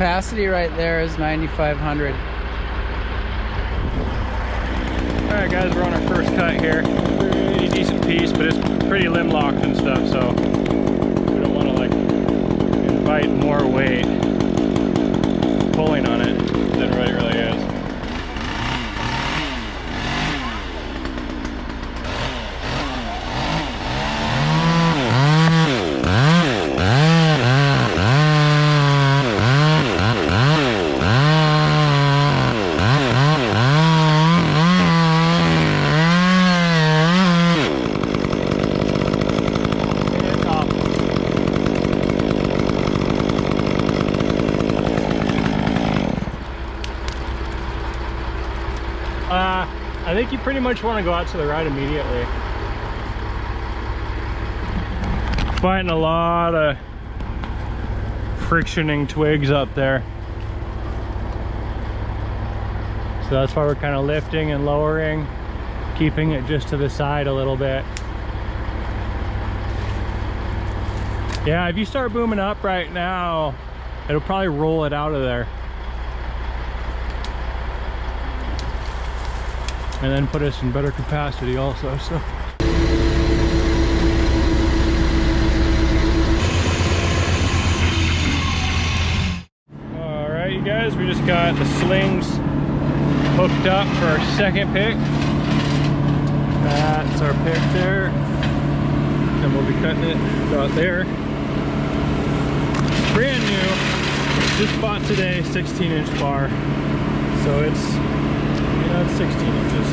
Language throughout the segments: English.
capacity right there is 9,500. All right, guys, we're on our first cut here. Pretty decent piece, but it's pretty limb locked and stuff, so we don't want to like invite more weight pulling on it than what it really is. I think you pretty much want to go out to the right immediately. Fighting a lot of frictioning twigs up there. So that's why we're kind of lifting and lowering, keeping it just to the side a little bit. Yeah, if you start booming up right now, it'll probably roll it out of there. And then put us in better capacity also, so. All right, you guys, we just got the slings hooked up for our second pick. That's our pick there. And we'll be cutting it about there. Brand new, just bought today, 16-inch bar. So it's, it's 16 inches.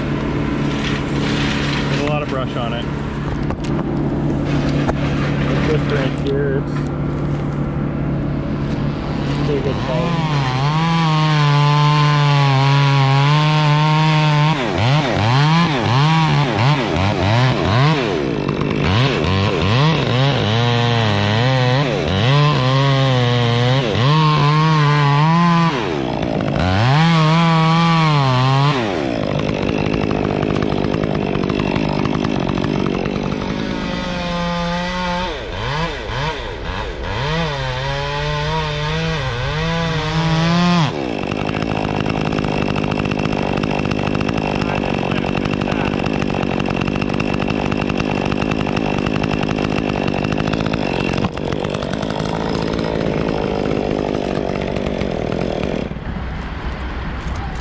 There's a lot of brush on it. This right here, it's pretty good size.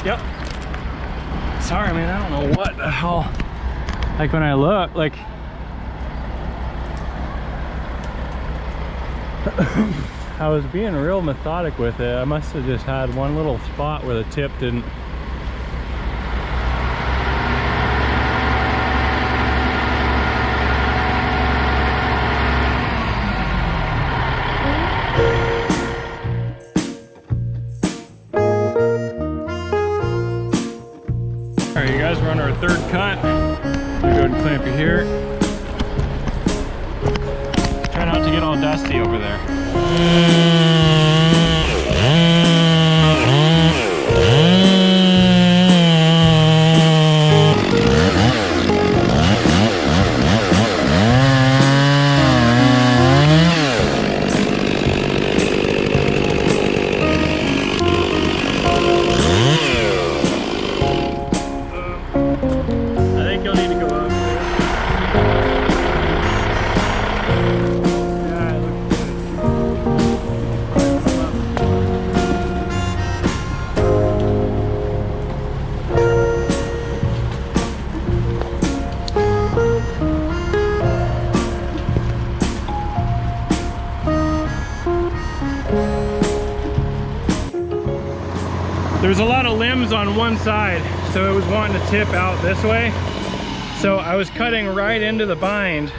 Yep. Sorry, man, I don't know what the hell. Like when I look, like I was being real methodic with it. I must have just had one little spot where the tip didn't. Alright, you guys, we're on our third cut. Go ahead and clamp you here. Try not to get all dusty over there. There's a lot of limbs on one side, so it was wanting to tip out this way. So I was cutting right into the bind,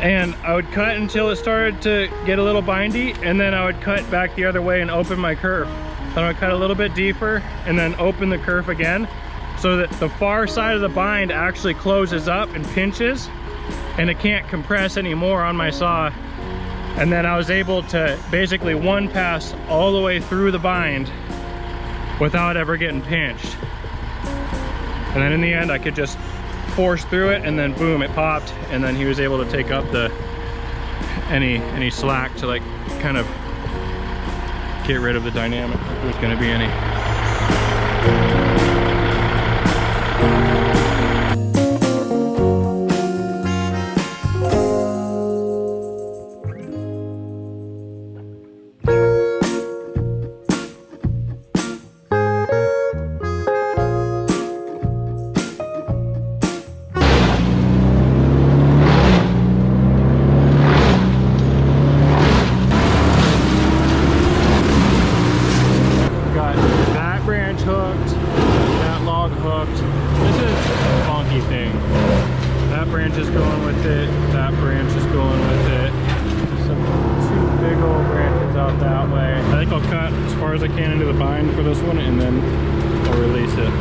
and I would cut until it started to get a little bindy, and then I would cut back the other way and open my kerf. Then I would cut a little bit deeper and then open the kerf again, so that the far side of the bind actually closes up and pinches, and it can't compress anymore on my saw. And then I was able to basically one pass all the way through the bind without ever getting pinched. And then in the end I could just force through it, and then boom, it popped, and then he was able to take up the any slack to like kind of get rid of the dynamic if there's gonna be any. As I can into the bind for this one, and then I'll release it.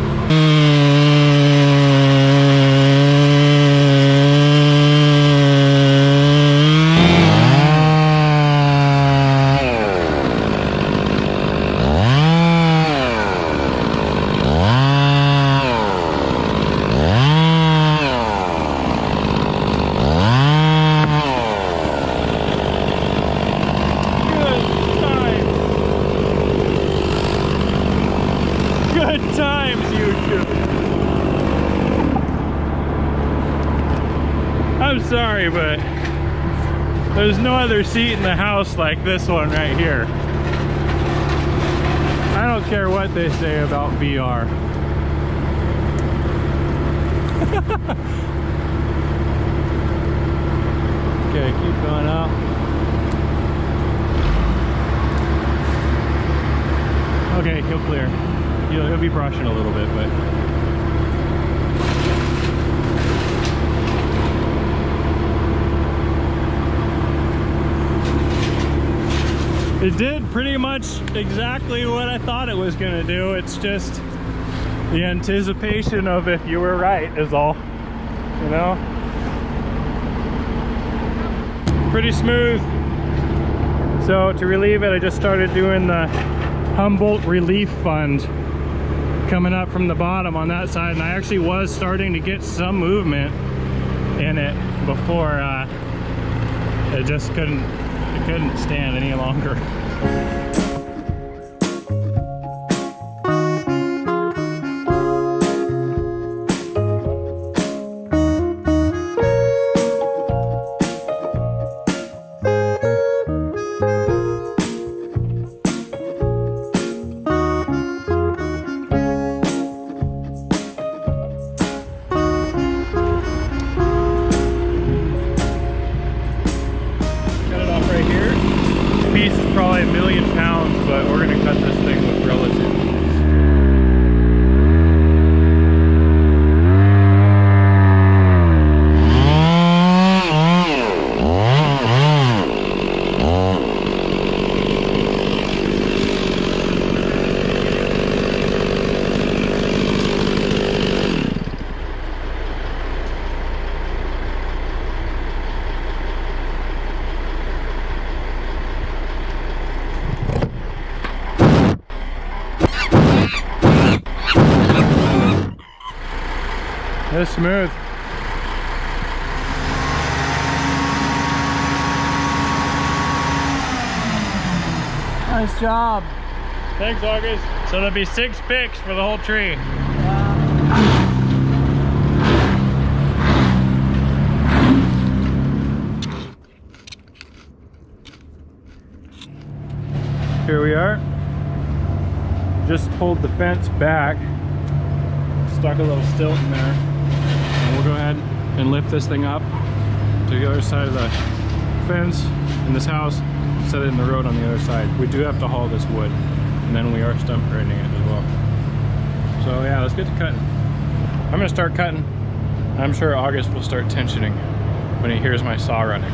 I'm sorry, but there's no other seat in the house like this one right here. I don't care what they say about VR. Okay, keep going up. Okay, he'll clear. He'll be brushing a little bit, but it did pretty much exactly what I thought it was gonna do. It's just the anticipation of if you were right is all, you know? Pretty smooth. So to relieve it, I just started doing the Humboldt Relief Fund coming up from the bottom on that side, and I actually was starting to get some movement in it before it just couldn't stand any longer. Piece is probably 1,000,000 pounds, but we're gonna cut this thing with relative ease. It's smooth. Nice job. Thanks, August. So there'll be 6 picks for the whole tree. Here we are. Just pulled the fence back. Stuck a little stilt in there. And we'll go ahead and lift this thing up to the other side of the fence in this house, set it in the road on the other side. We do have to haul this wood, and then we are stump grinding it as well. So yeah, let's get to cutting. I'm gonna start cutting. I'm sure August will start tensioning when he hears my saw running.